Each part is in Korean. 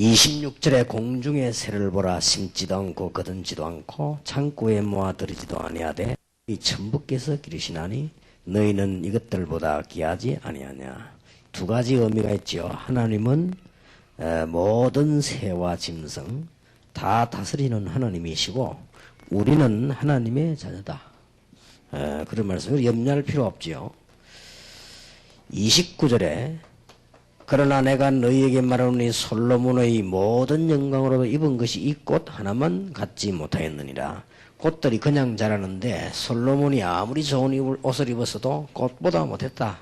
26절에 공중의 새를 보라. 심지도 않고 거둔지도 않고 창고에 모아들이지도 아니하되 이 천부께서 기르시나니 너희는 이것들보다 귀하지 아니하냐. 두 가지 의미가 있죠. 하나님은 모든 새와 짐승 다 다스리는 하나님이시고 우리는 하나님의 자녀다. 그런 말씀을 염려할 필요 없지요. 29절에 그러나 내가 너희에게 말하노니 솔로몬의 모든 영광으로도 입은 것이 이 꽃 하나만 갖지 못하였느니라. 꽃들이 그냥 자라는데 솔로몬이 아무리 좋은 옷을 입었어도 꽃보다 못했다.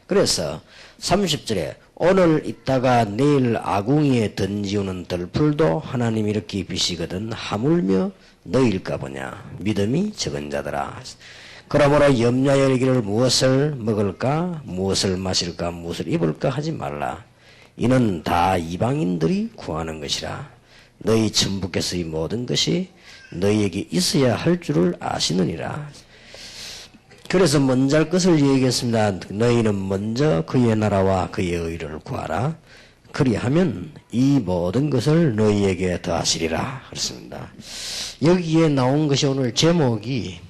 그래서 30절에 오늘 있다가 내일 아궁이에 던지우는 들풀도 하나님이 이렇게 비시거든 하물며 너희일까 보냐. 믿음이 적은 자들아. 그러므로 염려하여 이르기를 무엇을 먹을까 무엇을 마실까 무엇을 입을까 하지 말라. 이는 다 이방인들이 구하는 것이라. 너희 천부께서의 모든 것이 너희에게 있어야 할 줄을 아시느니라. 그래서 먼저 할 것을 얘기했습니다. 너희는 먼저 그의 나라와 그의 의를 구하라. 그리하면 이 모든 것을 너희에게 더하시리라. 그렇습니다. 여기에 나온 것이 오늘 제목이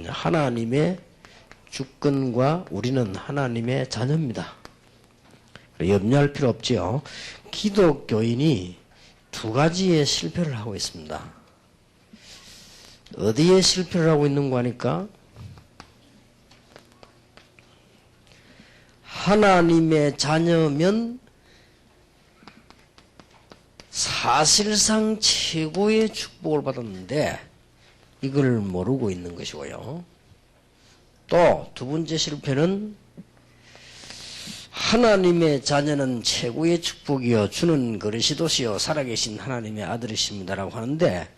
하나님의 주권과 우리는 하나님의 자녀입니다. 염려할 필요 없지요. 기독교인이 두 가지의 실패를 하고 있습니다. 어디에 실패를 하고 있는 거 하니까 하나님의 자녀면 사실상 최고의 축복을 받았는데 이걸 모르고 있는 것이고요. 또 두 번째 실패는 하나님의 자녀는 최고의 축복이요 주는 그리스도시요 살아계신 하나님의 아들이십니다라고 하는데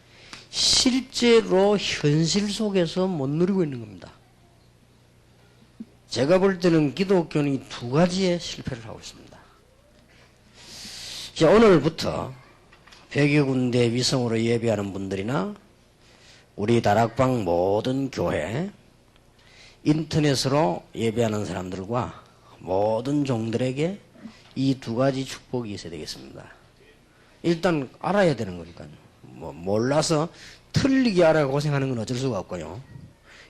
실제로 현실 속에서 못 누리고 있는 겁니다. 제가 볼 때는 기독교는 두 가지의 실패를 하고 있습니다. 자, 오늘부터 100여 군데 위성으로 예배하는 분들이나 우리 다락방 모든 교회, 인터넷으로 예배하는 사람들과 모든 종들에게 이 두 가지 축복이 있어야 되겠습니다. 일단 알아야 되는 거니까요. 몰라서 틀리게 알아야 고생하는 건 어쩔 수가 없고요.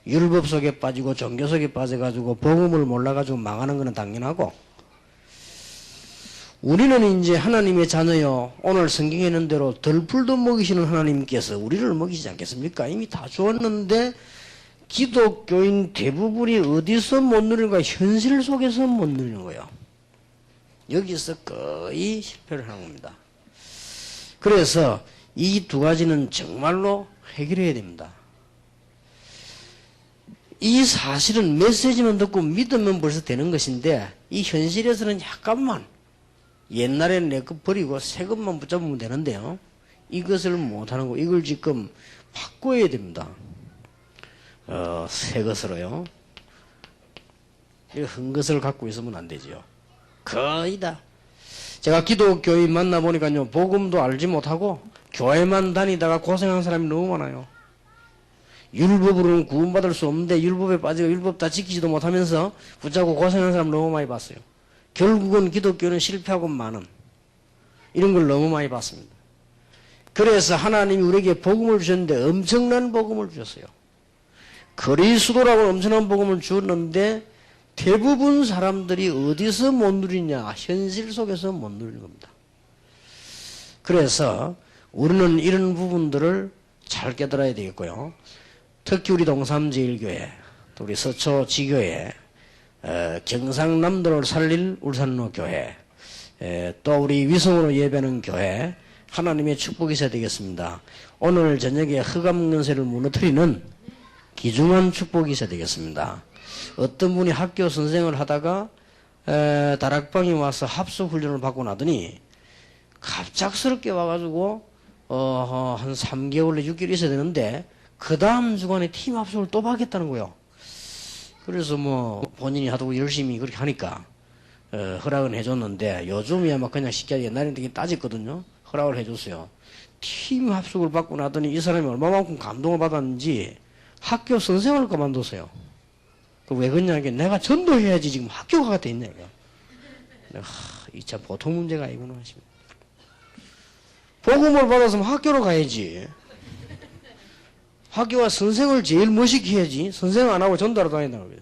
율법 속에 빠지고 종교 속에 빠져가지고 복음을 몰라가지고 망하는 것은 당연하고 우리는 이제 하나님의 자녀요. 오늘 성경에 있는 대로 들풀도 먹이시는 하나님께서 우리를 먹이시지 않겠습니까? 이미 다 주었는데 기독교인 대부분이 어디서 못 누리는가? 현실 속에서 못 누리는 거예요. 여기서 거의 실패를 하는 겁니다. 그래서 이 두 가지는 정말로 해결해야 됩니다. 이 사실은 메시지만 듣고 믿으면 벌써 되는 것인데 이 현실에서는 약간만 옛날에는 내 것 버리고 새 것만 붙잡으면 되는데요. 이것을 못하는 거 이걸 지금 바꿔야 됩니다. 새 것으로요. 흠 것을 갖고 있으면 안 되지요. 거의 다. 제가 기독교인 만나보니까요. 복음도 알지 못하고 교회만 다니다가 고생한 사람이 너무 많아요. 율법으로는 구원받을 수 없는데 율법에 빠지고 율법 다 지키지도 못하면서 붙잡고 고생하는 사람 너무 많이 봤어요. 결국은 기독교는 실패하고 마는 이런 걸 너무 많이 봤습니다. 그래서 하나님이 우리에게 복음을 주셨는데 엄청난 복음을 주셨어요. 그리스도라고 엄청난 복음을 주었는데 대부분 사람들이 어디서 못 누리냐? 현실 속에서 못 누리는 겁니다. 그래서 우리는 이런 부분들을 잘 깨달아야 되겠고요. 특히 우리 동삼제일교회, 또 우리 서초지교회, 경상남도를 살릴 울산로 교회, 또 우리 위성으로 예배하는 교회, 하나님의 축복이 있어야 되겠습니다. 오늘 저녁에 흑암근세를 무너뜨리는 귀중한 축복이 있어야 되겠습니다. 어떤 분이 학교 선생을 하다가 다락방에 와서 합숙 훈련을 받고 나더니 갑작스럽게 와가지고 한 3개월, 6개월 있어야 되는데 그 다음 주간에 팀 합숙을 또 받겠다는 거예요. 그래서 본인이 하도 열심히 그렇게 하니까 허락은 해줬는데 요즘이야 막 그냥 쉽게 옛날에는 되게 따졌거든요. 허락을 해줬어요. 팀 합숙을 받고 나더니 이 사람이 얼마만큼 감동을 받았는지 학교 선생을 그만뒀어요. 왜 그러냐, 내가 전도해야지 지금 학교가 돼 있네. 이 참 보통 문제가 아니구나 하십니다. 복음을 받았으면 학교로 가야지. 학교가 선생을 제일 멋있게 선생 안 하고 전도하러 다닌다는 거예요.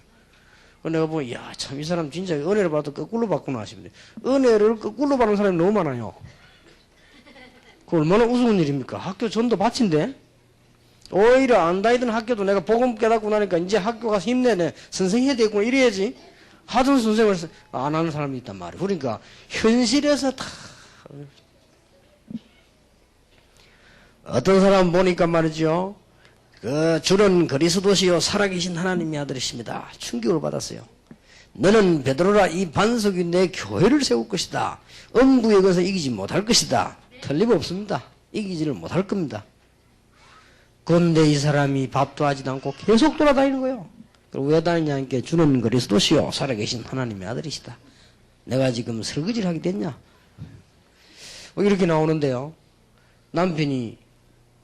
내가 보면 야, 참 이 사람 진짜 은혜를 받아도 거꾸로 받구나 싶은데 은혜를 거꾸로 받는 사람이 너무 많아요. 그 얼마나 우스운 일입니까? 학교 전도 바친데 오히려 안 다니던 학교도 내가 복음 깨닫고 나니까 이제 학교 가서 힘내네. 선생 해야 되겠구나 이래야지. 하던 선생을 안 하는 사람이 있단 말이에요. 그러니까 현실에서 다 어떤 사람 보니까 말이죠. 주는 그리스도시요 살아계신 하나님의 아들이십니다. 충격을 받았어요. 너는 베드로라 이 반석이 내 교회를 세울 것이다. 음부에 가서 이기지 못할 것이다. 틀림없습니다. 이기지를 못할 겁니다. 그런데 이 사람이 밥도 하지도 않고 계속 돌아다니는 거예요. 그리고 왜 다니냐니까 주는 그리스도시요 살아계신 하나님의 아들이시다. 내가 지금 설거지를 하게 됐냐? 이렇게 나오는데요. 남편이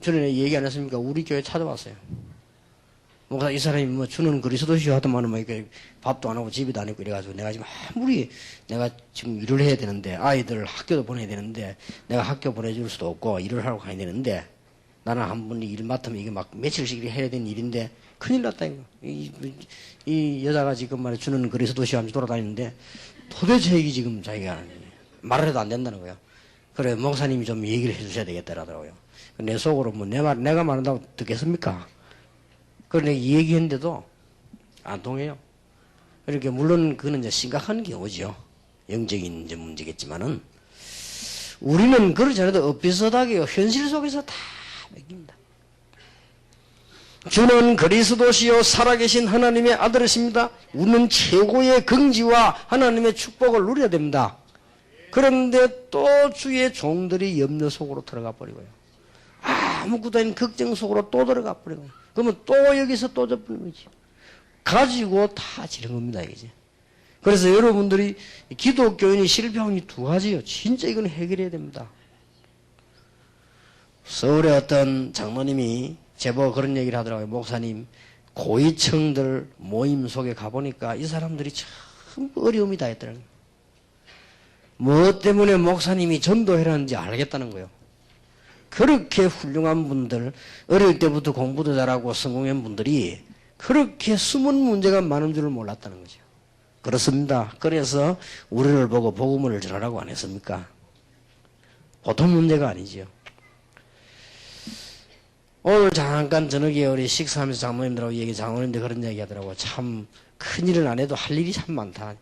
전에 얘기 안 했습니까? 우리 교회 찾아왔어요. 이 사람이 뭐 주는 그리스도시요 하더만은 뭐 이렇게 밥도 안 하고 집에도 안 있고 이래가지고 내가 지금 아무리 내가 지금 일을 해야 되는데 아이들 학교도 보내야 되는데 내가 학교 보내줄 수도 없고 일을 하러 가야 되는데 나는 한 번 일 맡으면 이게 막 며칠씩 해야 되는 일인데 큰일 났다 이거. 이 여자가 지금 말해 주는 그리스도시요 하면서 돌아다니는데 도대체 이게 지금 자기가 말을 해도 안 된다는 거야. 그래 목사님이 좀 얘기를 해주셔야 되겠다라더라고요. 내 속으로 뭐 내가 말한다고 듣겠습니까? 그런데 얘기했는데도 안 통해요. 이렇게 물론 그는 이제 심각한 경우죠. 영적인 이제 문제겠지만은 우리는 그렇지 않아도 엇비슷하게 현실 속에서 다 맡깁니다. 주는 그리스도시요 살아계신 하나님의 아들이십니다. 우리는 최고의 긍지와 하나님의 축복을 누려야 됩니다. 그런데 또 주의 종들이 염려 속으로 들어가 버리고요. 아무것도 아닌 걱정 속으로 또 들어가 버리고 그러면 또 여기서 또 져버리는 거지. 가지고 다 지른 겁니다. 이제. 그래서 여러분들이 기독교인이 실패한 게 두 가지요. 진짜 이건 해결해야 됩니다. 서울의 어떤 장로님이 제보 그런 얘기를 하더라고요. 목사님 고위층들 모임 속에 가보니까 이 사람들이 참 어려움이 다 있더라고요. 뭐 때문에 목사님이 전도해라는지 알겠다는 거예요. 그렇게 훌륭한 분들, 어릴 때부터 공부도 잘하고 성공한 분들이 그렇게 숨은 문제가 많은 줄을 몰랐다는 거죠. 그렇습니다. 그래서 우리를 보고 복음을 전하라고 안 했습니까? 보통 문제가 아니죠. 오늘 잠깐 저녁에 우리 식사하면서 장모님들하고 장모님들 그런 얘기 하더라고요. 참 큰일은 안 해도 할 일이 참 많다.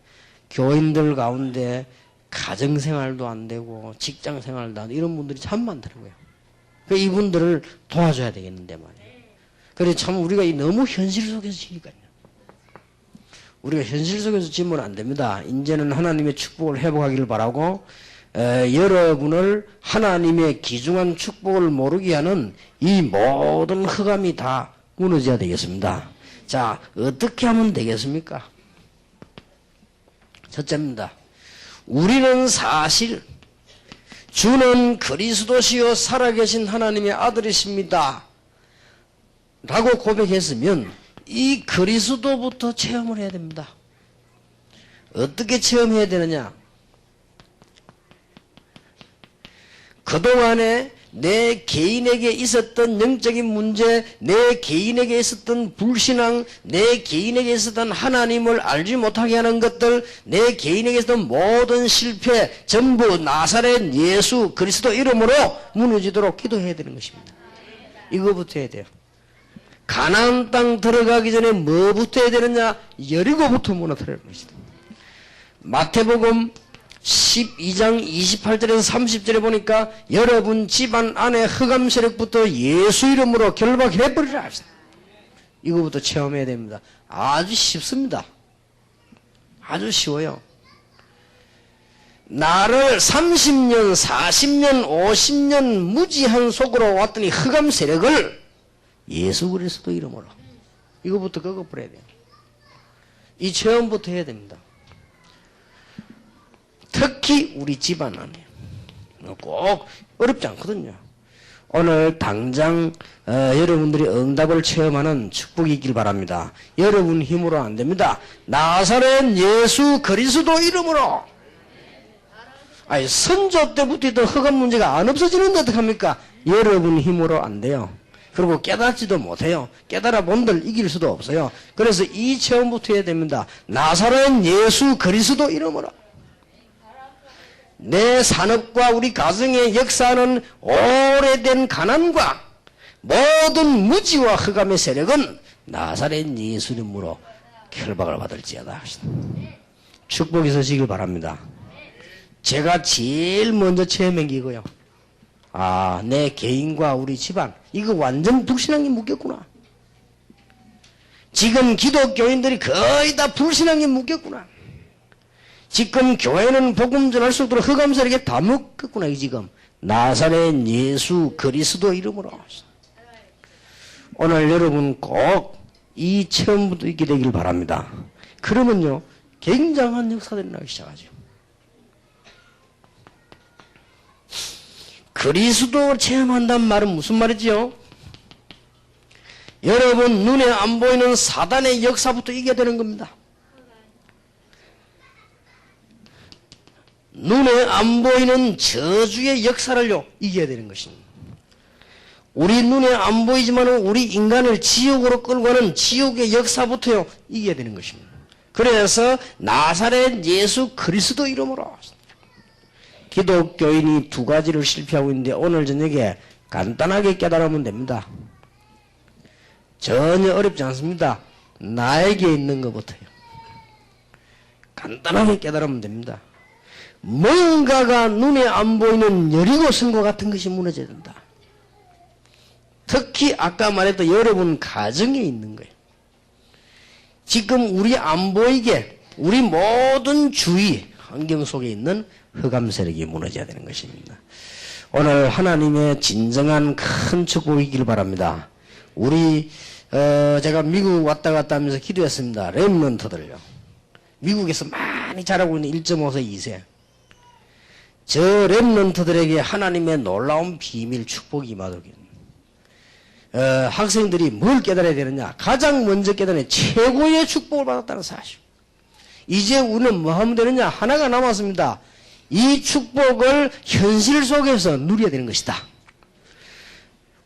교인들 가운데 가정생활도 안 되고 직장생활도 안 되고 이런 분들이 참 많더라고요. 이분들을 도와줘야 되겠는데 말이에요. 그래서 참 우리가 너무 현실 속에서 지니까요. 우리가 현실 속에서 지면 안 됩니다. 이제는 하나님의 축복을 회복하기를 바라고 여러분을 하나님의 귀중한 축복을 모르게 하는 이 모든 흑암이 다 무너져야 되겠습니다. 자, 어떻게 하면 되겠습니까? 첫째입니다. 우리는 사실 주는 그리스도시요 살아계신 하나님의 아들이십니다. 라고 고백했으면 이 그리스도부터 체험을 해야 됩니다. 어떻게 체험해야 되느냐? 그동안에 내 개인에게 있었던 영적인 문제, 내 개인에게 있었던 불신앙, 내 개인에게 있었던 하나님을 알지 못하게 하는 것들, 내 개인에게 있었던 모든 실패 전부 나사렛 예수 그리스도 이름으로 무너지도록 기도해야 되는 것입니다. 이거부터 해야 돼요. 가나안 땅 들어가기 전에 뭐부터 해야 되느냐? 여리고부터 무너뜨려야 하는 것이다. 마태복음 12장 28절에서 30절에 보니까 여러분 집안 안에 흑암 세력부터 예수 이름으로 결박해버리라 합시다. 이거부터 체험해야 됩니다. 아주 쉽습니다. 아주 쉬워요. 나를 30년, 40년, 50년 무지한 속으로 왔더니 흑암 세력을 예수 그리스도 이름으로 이거부터 꺾어버려야 돼요. 이 체험부터 해야 됩니다. 특히 우리 집안 안에 꼭 어렵지 않거든요. 오늘 당장 여러분들이 응답을 체험하는 축복이 있길 바랍니다. 여러분 힘으로 안 됩니다. 나사렛 예수 그리스도 이름으로 아니, 선조 때부터 있던 허감 문제가 안 없어지는데 어떡합니까? 여러분 힘으로 안 돼요. 그리고 깨닫지도 못해요. 깨달아 본들 이길 수도 없어요. 그래서 이 체험부터 해야 됩니다. 나사렛 예수 그리스도 이름으로. 내 산업과 우리 가정의 역사는 오래된 가난과 모든 무지와 흑암의 세력은 나사렛 예수 이름으로 결박을 받을지어다. 축복이 있으시길 바랍니다. 제가 제일 먼저 체험한 게 이거요. 아, 내 개인과 우리 집안, 이거 완전 불신앙에 묶였구나. 지금 기독교인들이 거의 다 불신앙에 묶였구나. 지금 교회는 복음 전할 수 없도록 흑암세력에 다 묶였구나. 이 지금 나사렛 예수 그리스도 이름으로. 오늘 여러분 꼭 이 체험부터 있게 되길 바랍니다. 그러면요 굉장한 역사들이 나기 시작하죠. 그리스도 체험한다는 말은 무슨 말이지요? 여러분 눈에 안 보이는 사단의 역사부터 이겨야 되는 겁니다. 눈에 안 보이는 저주의 역사를요 이겨야 되는 것입니다. 우리 눈에 안 보이지만 우리 인간을 지옥으로 끌고 가는 지옥의 역사부터요 이겨야 되는 것입니다. 그래서 나사렛 예수 그리스도 이름으로 기독교인이 두 가지를 실패하고 있는데 오늘 저녁에 간단하게 깨달으면 됩니다. 전혀 어렵지 않습니다. 나에게 있는 것부터요. 간단하게 깨달으면 됩니다. 뭔가가 눈에 안 보이는 여리고성과 같은 것이 무너져야 된다. 특히 아까 말했던 여러분 가정에 있는 거예요. 지금 우리 안 보이게 우리 모든 주위 환경 속에 있는 흑암 세력이 무너져야 되는 것입니다. 오늘 하나님의 진정한 큰 축복이길 바랍니다. 우리 제가 미국 왔다 갔다 하면서 기도했습니다. 렘넌트들요. 미국에서 많이 자라고 있는 1.5세 2세 저 렘넌트들에게 하나님의 놀라운 비밀 축복이 임하도록 학생들이 뭘 깨달아야 되느냐? 가장 먼저 깨달아야 최고의 축복을 받았다는 사실. 이제 우리는 뭐 하면 되느냐? 하나가 남았습니다. 이 축복을 현실 속에서 누려야 되는 것이다.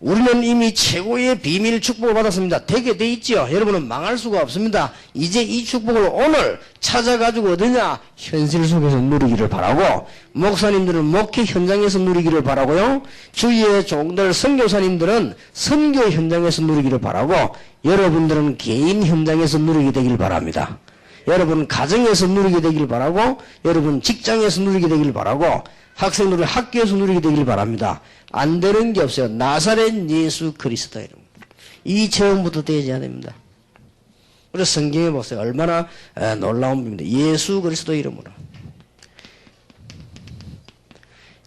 우리는 이미 최고의 비밀 축복을 받았습니다. 되게 돼 있죠. 여러분은 망할 수가 없습니다. 이제 이 축복을 오늘 찾아가지고 어디냐? 현실 속에서 누리기를 바라고, 목사님들은 목회 현장에서 누리기를 바라고요. 주위의 종들 선교사님들은 선교 현장에서 누리기를 바라고, 여러분들은 개인 현장에서 누리게 되길 바랍니다. 여러분 가정에서 누리게 되길 바라고, 여러분 직장에서 누리게 되길 바라고, 학생들은 학교에서 누리게 되길 바랍니다. 안 되는 게 없어요. 나사렛 예수 그리스도 이름. 이 체험부터 되어야 됩니다. 그래서 성경에 보세요. 얼마나 놀라운 비밀입니다. 예수 그리스도 이름으로.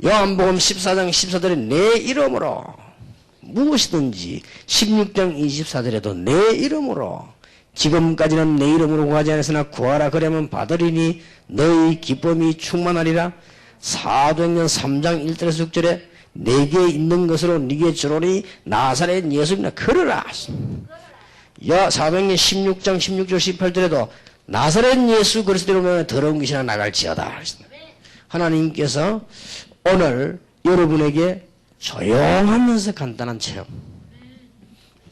요한복음 14장 14절에 내 이름으로 무엇이든지 16장 24절에도 내 이름으로 지금까지는 내 이름으로 구하지 않았으나 구하라 그러면 받으리니 너희 기쁨이 충만하리라. 사도행전 3장 1절에서 6절에 내게 있는 것으로 네게 주노니 나사렛 예수님이나 걸으라. 사도행전 16장 16절 18절에도 나사렛 예수 그리스도로 보면 더러운 것이나 나갈지어다. 하나님께서 오늘 여러분에게 조용하면서 간단한 체험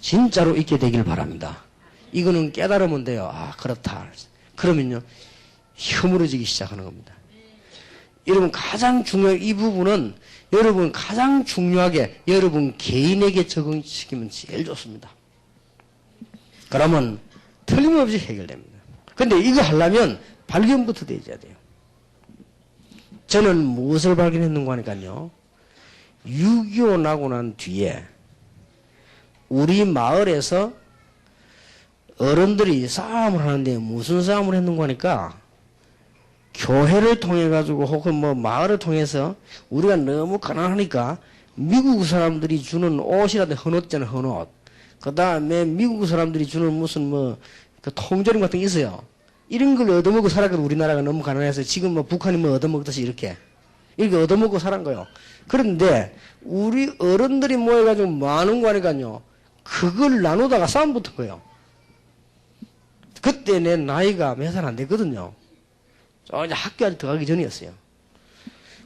진짜로 있게 되길 바랍니다. 이거는 깨달으면 돼요. 아 그렇다. 그러면요 허물어지기 시작하는 겁니다. 여러분 가장 중요한 이 부분은 여러분 가장 중요하게 여러분 개인에게 적응시키면 제일 좋습니다. 그러면 틀림없이 해결됩니다. 근데 이거 하려면 발견부터 되어야 돼요. 저는 무엇을 발견했는가 하니까요. 6.25 나고 난 뒤에 우리 마을에서 어른들이 싸움을 하는데 무슨 싸움을 했는가 하니까 교회를 통해 가지고 혹은 뭐 마을을 통해서 우리가 너무 가난하니까 미국 사람들이 주는 옷이라도 헌옷잖아요. 헌옷. 그 다음에 미국 사람들이 주는 무슨 뭐 그 통조림 같은 게 있어요. 이런 걸 얻어먹고 살았거든. 우리나라가 너무 가난해서 지금 뭐 북한이 뭐 얻어먹듯이 이렇게 얻어먹고 살은 거예요. 그런데 우리 어른들이 모여가지고 많은 거 하니까요. 그걸 나누다가 싸움 붙은 거예요. 그때 내 나이가 몇 살 안 됐거든요. 이제 학교 아직 들어가기 전이었어요.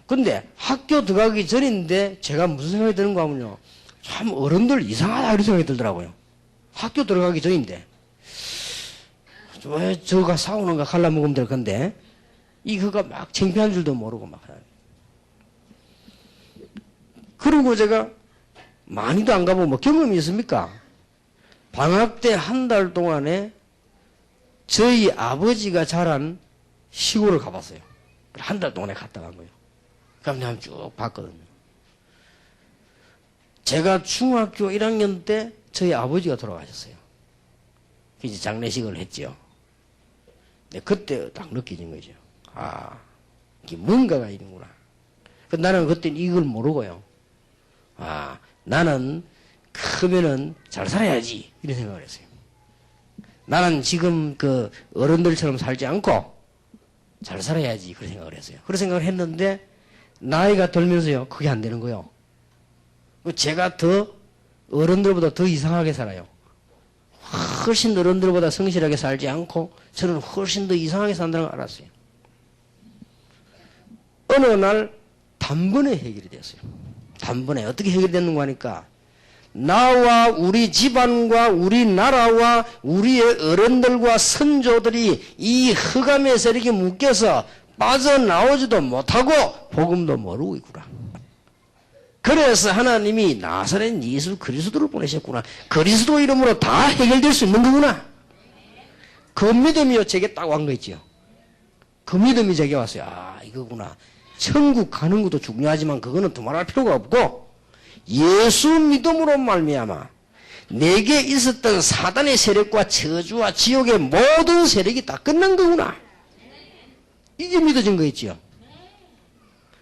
근데 학교 들어가기 전인데 제가 무슨 생각이 드는가 하면요. 참 어른들 이상하다 이런 생각이 들더라고요. 학교 들어가기 전인데. 왜 저가 싸우는가 갈라먹으면 될 건데 그가 막 창피한 줄도 모르고 막. 그리고 제가 많이도 안 가보고 뭐 경험이 있습니까? 방학 때 한 달 동안에 저희 아버지가 자란 시골을 가봤어요. 한 달 동안에 갔다 간 거예요. 그럼 내가 쭉 봤거든요. 제가 중학교 1학년 때 저희 아버지가 돌아가셨어요. 이제 장례식을 했죠. 근데 그때 딱 느껴진 거죠. 아, 이게 뭔가가 있는구나. 나는 그때 이걸 모르고요. 아, 나는 크면은 잘 살아야지. 이런 생각을 했어요. 나는 지금 그 어른들처럼 살지 않고 잘 살아야지. 그런 생각을 했어요. 그런 생각을 했는데 나이가 들면서요. 그게 안 되는 거예요. 제가 더 어른들보다 더 이상하게 살아요. 훨씬 어른들보다 성실하게 살지 않고 저는 훨씬 더 이상하게 산다는 걸 알았어요. 어느 날 단번에 해결이 됐어요. 단번에 어떻게 해결이 됐는가 하니까 나와 우리 집안과 우리 나라와 우리의 어른들과 선조들이 이 흑암의 세력에 묶여서 빠져나오지도 못하고 복음도 모르고 있구나. 그래서 하나님이 나사렛 예수 그리스도를 보내셨구나. 그리스도 이름으로 다 해결될 수 있는 거구나. 그 믿음이요 제게 딱 온 거 있죠. 그 믿음이 제게 왔어요. 아, 이거구나. 천국 가는 것도 중요하지만 그거는 두말할 필요가 없고 예수 믿음으로 말미암아 내게 있었던 사단의 세력과 저주와 지옥의 모든 세력이 다 끝난 거구나. 이게 믿어진 거 있죠.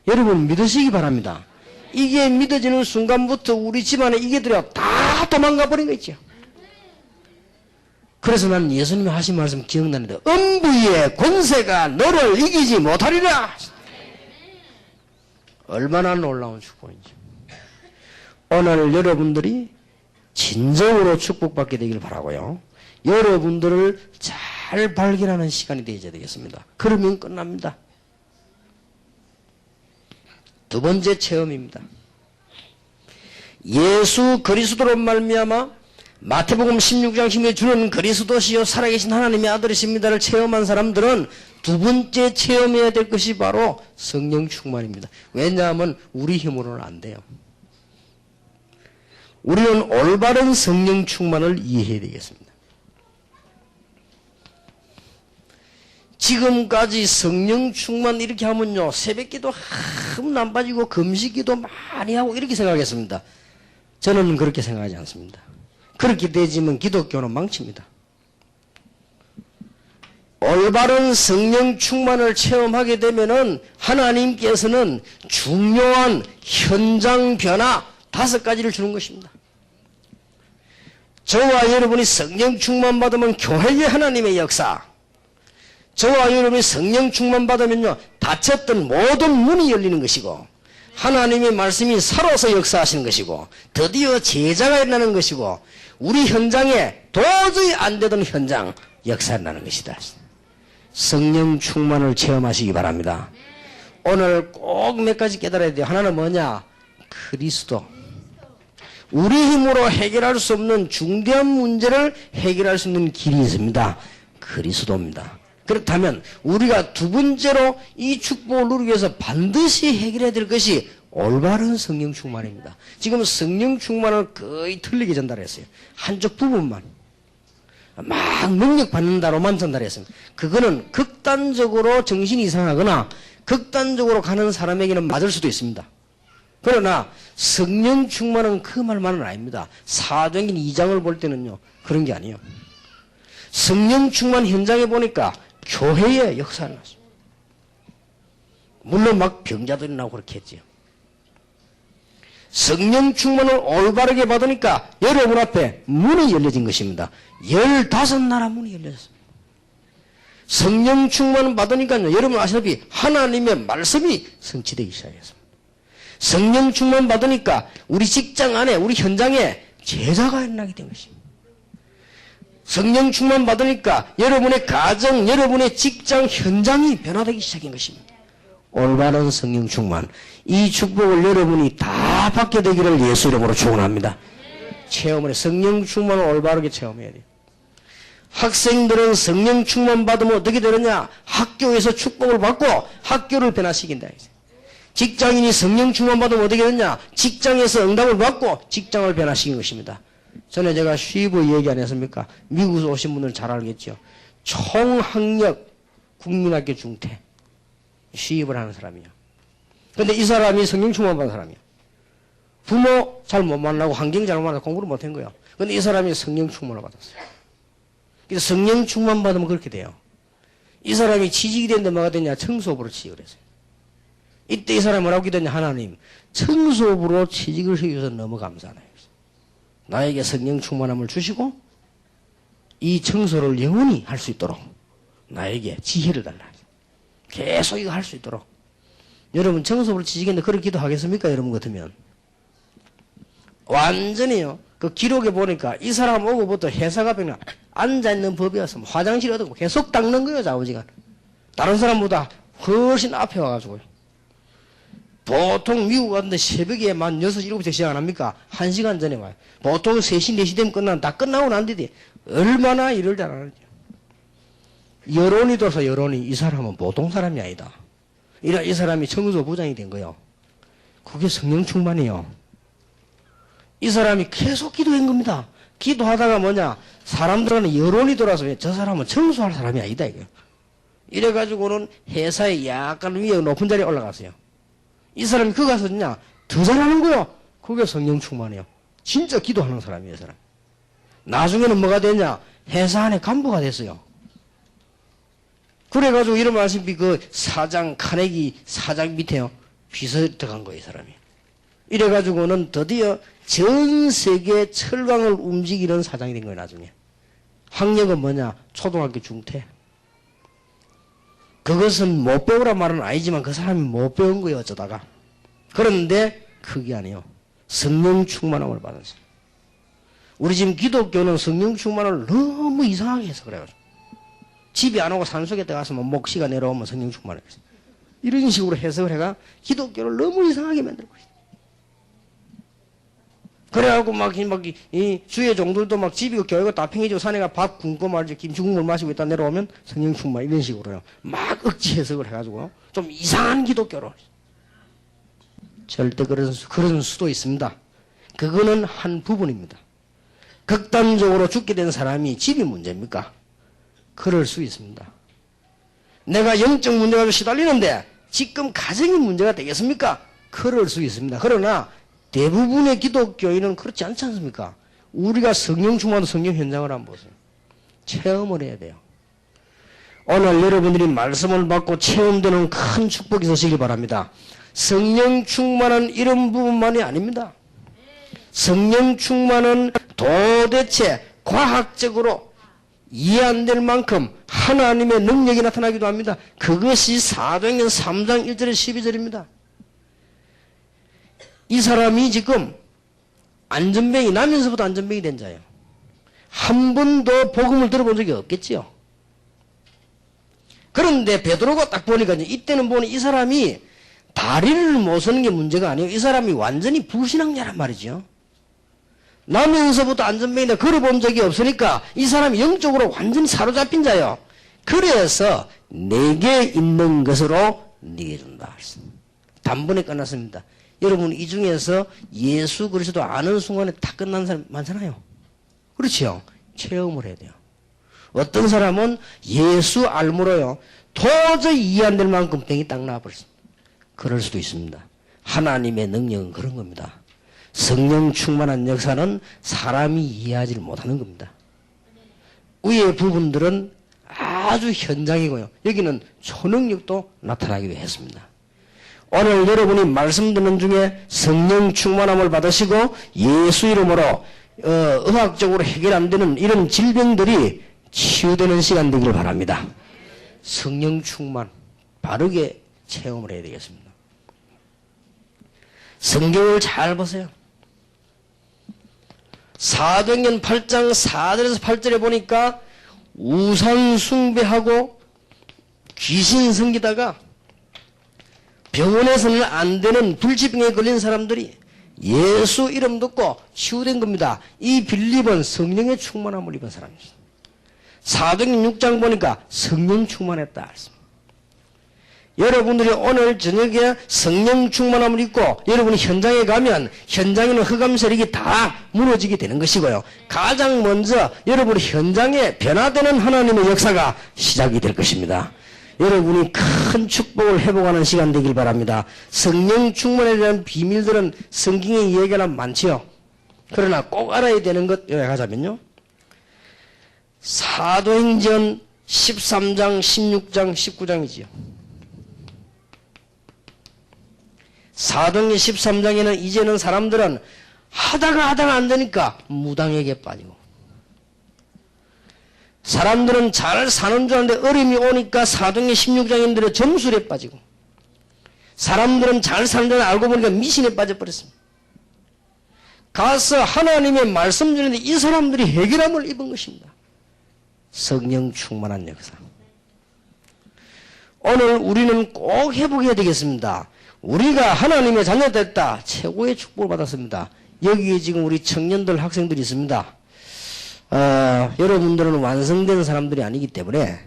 여러분 믿으시기 바랍니다. 이게 믿어지는 순간부터 우리 집안에 이게 들어 다 도망가 버린 거 있죠. 그래서 나는 예수님이 하신 말씀 기억나는데 음부의 권세가 너를 이기지 못하리라. 얼마나 놀라운 축복인지. 오늘 여러분들이 진정으로 축복받게 되길 바라고요. 여러분들을 잘 발견하는 시간이 되어야 되겠습니다. 그러면 끝납니다. 두 번째 체험입니다. 예수 그리스도로 말미암아 마태복음 16장 10절에 주는 그리스도시요 살아계신 하나님의 아들이십니다를 체험한 사람들은 두 번째 체험해야 될 것이 바로 성령 충만입니다. 왜냐하면 우리 힘으로는 안 돼요. 우리는 올바른 성령 충만을 이해해야 되겠습니다. 지금까지 성령 충만 이렇게 하면요 새벽기도 한번 안 빠지고 금식기도 많이 하고 이렇게 생각했습니다. 저는 그렇게 생각하지 않습니다. 그렇게 되지만 기독교는 망칩니다. 올바른 성령 충만을 체험하게 되면은 하나님께서는 중요한 현장 변화 5가지를 주는 것입니다. 저와 여러분이 성령 충만 받으면 교회의 하나님의 역사, 저와 여러분이 성령 충만 받으면요 닫혔던 모든 문이 열리는 것이고 하나님의 말씀이 살아서 역사하시는 것이고 드디어 제자가 일어나는 것이고 우리 현장에 도저히 안 되던 현장 역사가 나는 것이다. 성령 충만을 체험하시기 바랍니다. 오늘 꼭 몇 가지 깨달아야 돼요. 하나는 뭐냐? 그리스도. 우리 힘으로 해결할 수 없는 중대한 문제를 해결할 수 있는 길이 있습니다. 그리스도입니다. 그렇다면 우리가 두 번째로 이 축복을 누리기 위해서 반드시 해결해야 될 것이 올바른 성령 충만입니다. 지금 성령 충만을 거의 틀리게 전달했어요. 한쪽 부분만. 막 능력 받는다로만 전달했습니다. 그거는 극단적으로 정신이 이상하거나 극단적으로 가는 사람에게는 맞을 수도 있습니다. 그러나 성령 충만은 그 말만은 아닙니다. 사도행전 2장을 볼 때는요 그런 게 아니에요. 성령 충만 현장에 보니까 교회의 역사가 났습니다. 물론 막 병자들이 나오고 그렇게 했지요. 성령 충만을 올바르게 받으니까 여러분 앞에 문이 열려진 것입니다. 15나라 문이 열려졌습니다. 성령 충만을 받으니까요 여러분 아시다시피 하나님의 말씀이 성취되기 시작했습니다. 성령 충만 받으니까 우리 직장 안에 우리 현장에 제자가 일어나게 된 것입니다. 성령 충만 받으니까 여러분의 가정, 여러분의 직장 현장이 변화되기 시작한 것입니다. 올바른 성령 충만. 이 축복을 여러분이 다 받게 되기를 예수 이름으로 축원합니다. 체험을 해. 성령 충만을 올바르게 체험해야 돼요. 학생들은 성령 충만 받으면 어떻게 되느냐? 학교에서 축복을 받고 학교를 변화시킨다. 직장인이 성령 충만 받으면 어떻게 되느냐? 직장에서 응답을 받고 직장을 변화시킨 것입니다. 전에 제가 쉬브 얘기 안 했습니까? 미국에서 오신 분들은 잘 알겠죠. 총학력 국민학교 중퇴 쉬브를 하는 사람이에요. 근데 이 사람이 성령 충만 받은 사람이에요. 부모 잘 못 만나고 환경 잘 못 만나고 공부를 못한 거예요. 근데 이 사람이 성령 충만을 받았어요. 그래서 성령 충만 받으면 그렇게 돼요. 이 사람이 취직이 됐는데 뭐가 됐냐? 청소부로 취직을 했어요. 이때 이 사람이 뭐라고 기도했냐? 하나님, 청소부로 취직을 해주셔서 너무 감사하네요. 나에게 성령 충만함을 주시고 이 청소를 영원히 할 수 있도록 나에게 지혜를 달라. 계속 이거 할 수 있도록. 여러분 청소부로 취직했는데 그렇게 기도하겠습니까? 여러분 같으면. 완전히요. 그 기록에 보니까 이 사람 오고부터 회사가 그냥 앉아있는 법이어서 화장실 얻고 계속 닦는 거예요. 좌우지간. 다른 사람보다 훨씬 앞에 와가지고요. 보통 미국 갔는데 새벽에 만 6시, 7시 시작 안 합니까? 1시간 전에 와요. 보통 3시, 4시 되면 끝나는 다 끝나고 난 뒤에 얼마나 일을 잘하는지. 여론이 둬서 여론이 이 사람은 보통 사람이 아니다. 이 사람이 청소부장이 된 거예요. 그게 성령 충만이에요. 이 사람이 계속 기도한 겁니다. 기도하다가 뭐냐? 사람들은 여론이 돌아서 저 사람은 청소할 사람이 아니다. 이거. 이래가지고는 회사에 약간 위에 높은 자리에 올라갔어요. 이 사람이 그 가서 그냥 더 잘하는 거요. 그게 성령 충만이에요. 진짜 기도하는 사람이에요, 이 사람. 나중에는 뭐가 됐냐? 회사 안에 간부가 됐어요. 그래가지고 이런 말씀이 그 사장, 카네기 사장 밑에요. 비서 들어간 거예요, 이 사람이. 이래가지고는 드디어 전 세계 철강을 움직이는 사장이 된 거예요, 나중에. 학력은 뭐냐? 초등학교 중퇴. 그것은 못 배우란 말은 아니지만 그 사람이 못 배운 거예요, 어쩌다가. 그런데 그게 아니에요. 성령 충만함을 받았어요. 우리 지금 기독교는 성령 충만을 너무 이상하게 해서 그래요. 집에 안 오고 산속에 들어가서 뭐 목시가 내려오면 성령 충만을 했어요. 이런 식으로 해석을 해가 기독교를 너무 이상하게 만들고 있어요. 그래갖고 이 주의 종들도 막 집이고 교회가 다 팽개지고 산에가 밥 굶고 말이죠. 김치국물 마시고 있다 내려오면 성령 충만 이런 식으로요. 막 억지 해석을 해가지고 좀 이상한 기독교로. 절대 그런 수도 있습니다. 그거는 한 부분입니다. 극단적으로 죽게 된 사람이 집이 문제입니까? 그럴 수 있습니다. 내가 영적 문제가 시달리는데 지금 가정이 문제가 되겠습니까? 그럴 수 있습니다. 그러나 대부분의 기독교인은 그렇지 않지 않습니까? 우리가 성령 충만도 성령 현장을 한번 보세요. 체험을 해야 돼요. 오늘 여러분들이 말씀을 받고 체험되는 큰 축복이 있으시기 바랍니다. 성령 충만은 이런 부분만이 아닙니다. 성령 충만은 도대체 과학적으로 이해 안 될 만큼 하나님의 능력이 나타나기도 합니다. 그것이 사도행전 3장 1절에 12절입니다. 이 사람이 지금 안전병이 나면서부터 안전병이 된 자예요. 한 번도 복음을 들어본 적이 없겠지요. 그런데 베드로가 딱 보니까 이때는 보니 이 사람이 다리를 못 서는 게 문제가 아니에요. 이 사람이 완전히 불신앙자란 말이죠. 나면서부터 안전병인데 걸어본 적이 없으니까 이 사람이 영적으로 완전히 사로잡힌 자예요. 그래서 내게 있는 것으로 네게 준다. 단번에 끝났습니다. 여러분 이 중에서 예수 그리스도 아는 순간에 다 끝난 사람 많잖아요. 그렇지요. 체험을 해야 돼요. 어떤 사람은 예수 알므로요 도저히 이해 안 될 만큼 병이 딱 나와버렸습니다. 그럴 수도 있습니다. 하나님의 능력은 그런 겁니다. 성령 충만한 역사는 사람이 이해하지 못하는 겁니다. 위의 부분들은 아주 현장이고요. 여기는 초능력도 나타나기도 했습니다. 오늘 여러분이 말씀 듣는 중에 성령 충만함을 받으시고 예수 이름으로 의학적으로 해결 안 되는 이런 질병들이 치유되는 시간 되기를 바랍니다. 성령 충만 바르게 체험을 해야 되겠습니다. 성경을 잘 보세요. 사도행전 8장 4절에서 8절에 보니까 우상 숭배하고 귀신 섬기다가 병원에서는 안 되는 불치병에 걸린 사람들이 예수 이름 듣고 치유된 겁니다. 이 빌립은 성령의 충만함을 입은 사람입니다. 사도행전 6장 보니까 성령 충만했다. 여러분들이 오늘 저녁에 성령 충만함을 입고 여러분이 현장에 가면 현장에는 흑암 세력이 다 무너지게 되는 것이고요. 가장 먼저 여러분 현장에 변화되는 하나님의 역사가 시작이 될 것입니다. 여러분이 큰 축복을 회복하는 시간 되길 바랍니다. 성령 충만에 대한 비밀들은 성경에 이야기가 많지요. 그러나 꼭 알아야 되는 것 요약하자면요. 사도행전 13장, 16장, 19장이지요. 사도행전 13장에는 이제는 사람들은 하다가 안 되니까 무당에게 빠지고, 사람들은 잘 사는 줄 아는데 어려움이 오니까 사도행전 16장인들의 점술에 빠지고, 사람들은 잘 사는 줄 알고 보니까 미신에 빠져버렸습니다. 가서 하나님의 말씀 주는데 이 사람들이 해결함을 입은 것입니다. 성령 충만한 역사. 오늘 우리는 꼭 회복해야 되겠습니다. 우리가 하나님의 자녀 됐다. 최고의 축복을 받았습니다. 여기에 지금 우리 청년들 학생들이 있습니다. 여러분들은 완성된 사람들이 아니기 때문에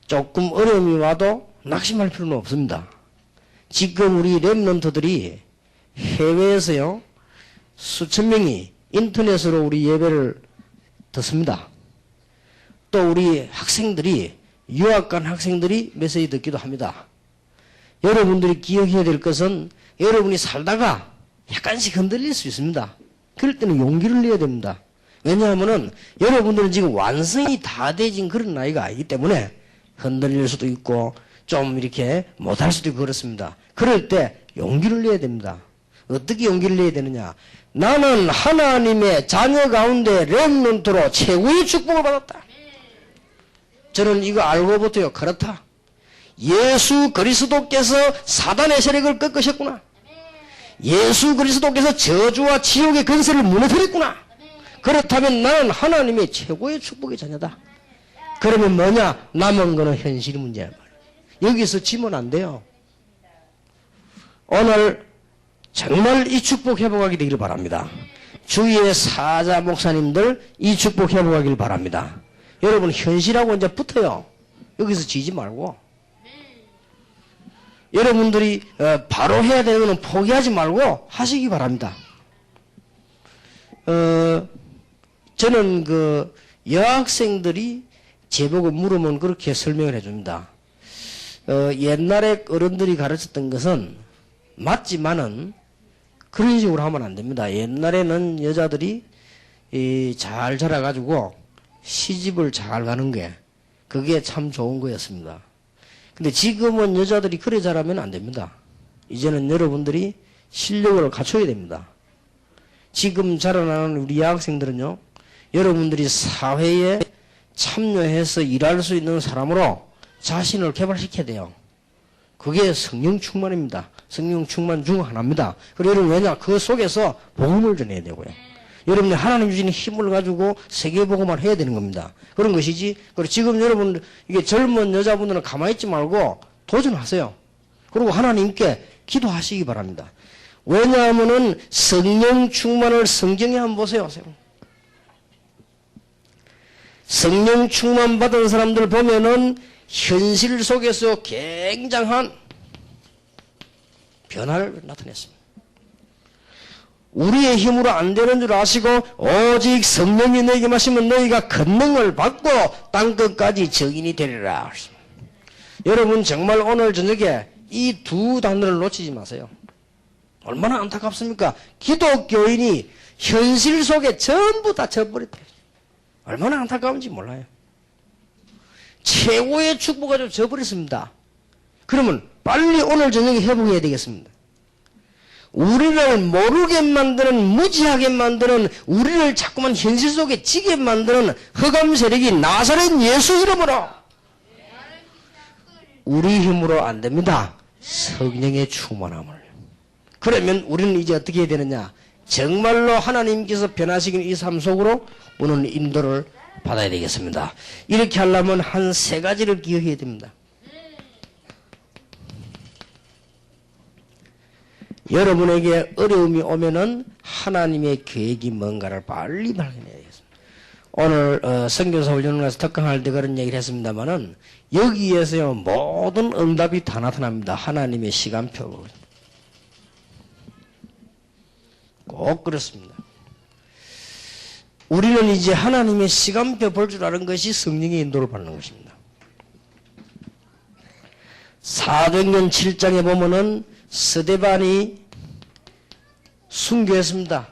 조금 어려움이 와도 낙심할 필요는 없습니다. 지금 우리 렘넌트들이 해외에서요 수천 명이 인터넷으로 우리 예배를 듣습니다. 또 우리 학생들이 유학 간 학생들이 메시지 듣기도 합니다. 여러분들이 기억해야 될 것은 여러분이 살다가 약간씩 흔들릴 수 있습니다. 그럴 때는 용기를 내야 됩니다. 왜냐하면은 여러분들은 지금 완성이 다 되진 그런 나이가 아니기 때문에 흔들릴 수도 있고 좀 이렇게 못할 수도 있고 그렇습니다. 그럴 때 용기를 내야 됩니다. 어떻게 용기를 내야 되느냐? 나는 하나님의 자녀 가운데 렘넌트로 최고의 축복을 받았다. 저는 이거 알고부터요 그렇다. 예수 그리스도께서 사단의 세력을 꺾으셨구나. 예수 그리스도께서 저주와 지옥의 근세를 무너뜨렸구나. 그렇다면 나는 하나님의 최고의 축복의 자녀다. 그러면 뭐냐? 남은 거는 현실 문제야. 여기서 지면 안 돼요. 오늘 정말 이 축복 회복하게 되기를 바랍니다. 주위의 사자 목사님들 이 축복 회복하기를 바랍니다. 여러분 현실하고 이제 붙어요. 여기서 지지 말고 여러분들이 바로 해야 되는 것은 포기하지 말고 하시기 바랍니다. 저는 그 여학생들이 제보고 물으면 그렇게 설명을 해줍니다. 옛날에 어른들이 가르쳤던 것은 맞지만은 그런 식으로 하면 안 됩니다. 옛날에는 여자들이 잘 자라가지고 시집을 잘 가는 게 그게 참 좋은 거였습니다. 근데 지금은 여자들이 그래 자라면 안 됩니다. 이제는 여러분들이 실력을 갖춰야 됩니다. 지금 자라나는 우리 여학생들은요, 여러분들이 사회에 참여해서 일할 수 있는 사람으로 자신을 개발시켜야 돼요. 그게 성령 충만입니다. 성령 충만 중 하나입니다. 그리고 여러분 왜냐? 그 속에서 복음을 전해야 되고요. 여러분이 하나님 주시는 힘을 가지고 세계복음을 해야 되는 겁니다. 그런 것이지. 그리고 지금 여러분 이게 젊은 여자분들은 가만히 있지 말고 도전하세요. 그리고 하나님께 기도하시기 바랍니다. 왜냐하면은 성령 충만을 성경에 한번 보세요. 성령 충만 받은 사람들 보면은 현실 속에서 굉장한 변화를 나타냈습니다. 우리의 힘으로 안 되는 줄 아시고 오직 성령이 너에게 마시면 너희가 권능을 받고 땅끝까지 증인이 되리라. 여러분 정말 오늘 저녁에 이 두 단어를 놓치지 마세요. 얼마나 안타깝습니까? 기독교인이 현실 속에 전부 다 져버렸대요. 얼마나 안타까운지 몰라요. 최고의 축복을 가지고 져버렸습니다. 그러면 빨리 오늘 저녁에 회복해야 되겠습니다. 우리를 모르게 만드는, 무지하게 만드는, 우리를 자꾸만 현실 속에 지게 만드는 흑암 세력이 나사렛 예수 이름으로, 우리 힘으로 안 됩니다. 성령의 충만함을. 그러면 우리는 이제 어떻게 해야 되느냐? 정말로 하나님께서 변화시키는 이 삶 속으로 우리는 인도를 받아야 되겠습니다. 이렇게 하려면 한 세 가지를 기억해야 됩니다. 여러분에게 어려움이 오면은 하나님의 계획이 뭔가를 빨리 발견해야 되겠습니다. 오늘 선교사 훈련을 특강할 때 그런 얘기를 했습니다마는 여기에서요 모든 응답이 다 나타납니다. 하나님의 시간표. 꼭 그렇습니다. 우리는 이제 하나님의 시간표 볼 줄 아는 것이 성령의 인도를 받는 것입니다. 사도행전 7장에 보면은 스데반이 순교했습니다.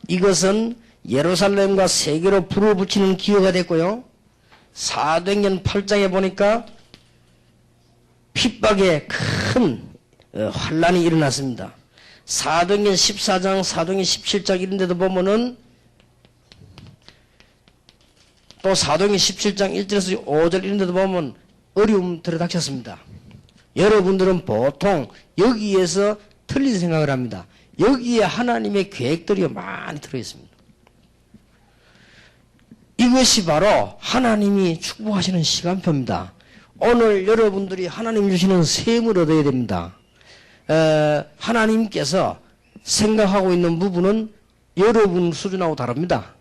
이것은 예루살렘과 세계로 불을 붙이는 기회가 됐고요. 사도행전 8장에 보니까 핍박에 큰 환란이 일어났습니다. 사도행전 14장, 사도행전 17장 이런 데도 보면은 또 사도행전 17장 1절에서 5절 이런 데도 보면 어려움 들어닥쳤습니다. 여러분들은 보통 여기에서 틀린 생각을 합니다. 여기에 하나님의 계획들이 많이 들어있습니다. 이것이 바로 하나님이 축복하시는 시간표입니다. 오늘 여러분들이 하나님 주시는 셈을 얻어야 됩니다. 하나님께서 생각하고 있는 부분은 여러분 수준하고 다릅니다.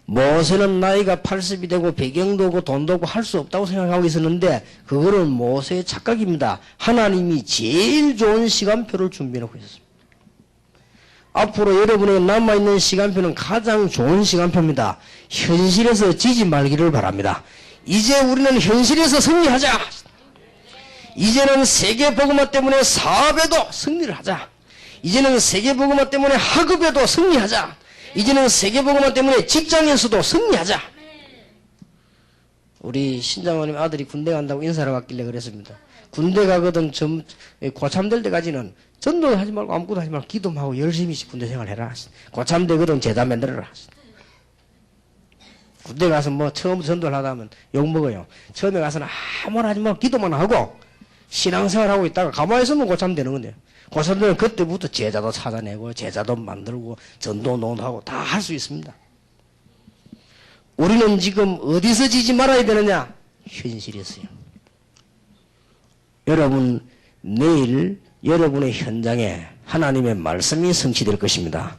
모세는 나이가 80이 되고 배경도 오고 돈도 오고 할 수 없다고 생각하고 있었는데 그거는 모세의 착각입니다. 하나님이 제일 좋은 시간표를 준비해놓고 있었습니다. 앞으로 여러분에게 남아있는 시간표는 가장 좋은 시간표입니다. 현실에서 지지 말기를 바랍니다. 이제 우리는 현실에서 승리하자. 이제는 세계복음화 때문에 사업에도 승리를 하자. 이제는 세계복음화 때문에 학업에도 승리하자. 이제는 세계복음화 때문에 직장에서도 승리하자. 우리 신장모님 아들이 군대 간다고 인사를 왔길래 그랬습니다. 군대 가거든 고참될 때까지는 전도도 하지 말고 아무것도 하지 말고 기도만 하고 열심히 군대 생활해라. 고참되거든 제자 만들어라. 군대 가서 뭐 처음 전도를 하다 하면 욕먹어요. 처음에 가서는 아무나 하지 말고 기도만 하고 신앙생활하고 있다가 가만히 있으면 고참되는 건데요. 고참되면 그때부터 제자도 찾아내고 제자도 만들고 전도 노동하고 다 할 수 있습니다. 우리는 지금 어디서 지지 말아야 되느냐? 현실에서요. 여러분 내일 여러분의 현장에 하나님의 말씀이 성취될 것입니다.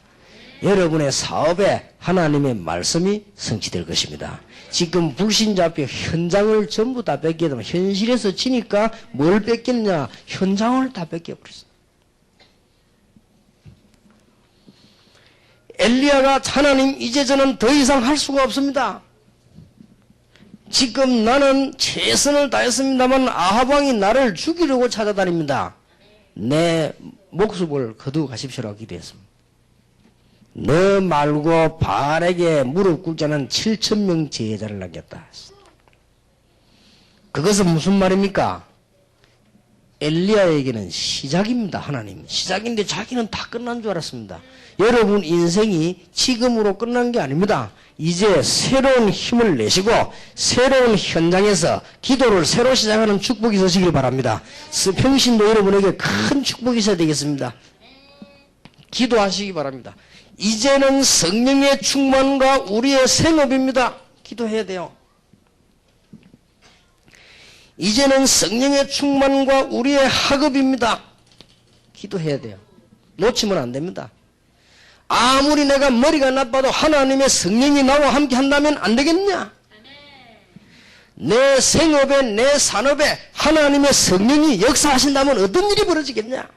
여러분의 사업에 하나님의 말씀이 성취될 것입니다. 지금 불신자 앞에 현장을 전부 다 뺏게 되면 현실에서 지니까 뭘 뺏겼냐? 현장을 다 뺏겨버렸어요. 엘리야가 하나님 이제 저는 더 이상 할 수가 없습니다. 지금 나는 최선을 다했습니다만 아합 왕이 나를 죽이려고 찾아다닙니다. 내 목숨을 거두어 가십시오라고 기도했습니다. 너 말고 바알에게 무릎 꿇지 않은 7,000명 제자를 남겼다. 그것은 무슨 말입니까? 엘리야에게는 시작입니다. 하나님 시작인데 자기는 다 끝난 줄 알았습니다. 여러분 인생이 지금으로 끝난 게 아닙니다. 이제 새로운 힘을 내시고 새로운 현장에서 기도를 새로 시작하는 축복이 있으시길 바랍니다. 평신도 여러분에게 큰 축복이 있어야 되겠습니다. 기도하시기 바랍니다. 이제는 성령의 충만과 우리의 생업입니다. 기도해야 돼요. 이제는 성령의 충만과 우리의 학업입니다. 기도해야 돼요. 놓치면 안 됩니다. 아무리 내가 머리가 나빠도 하나님의 성령이 나와 함께 한다면 안 되겠냐? 내 생업에 내 산업에 하나님의 성령이 역사하신다면 어떤 일이 벌어지겠냐?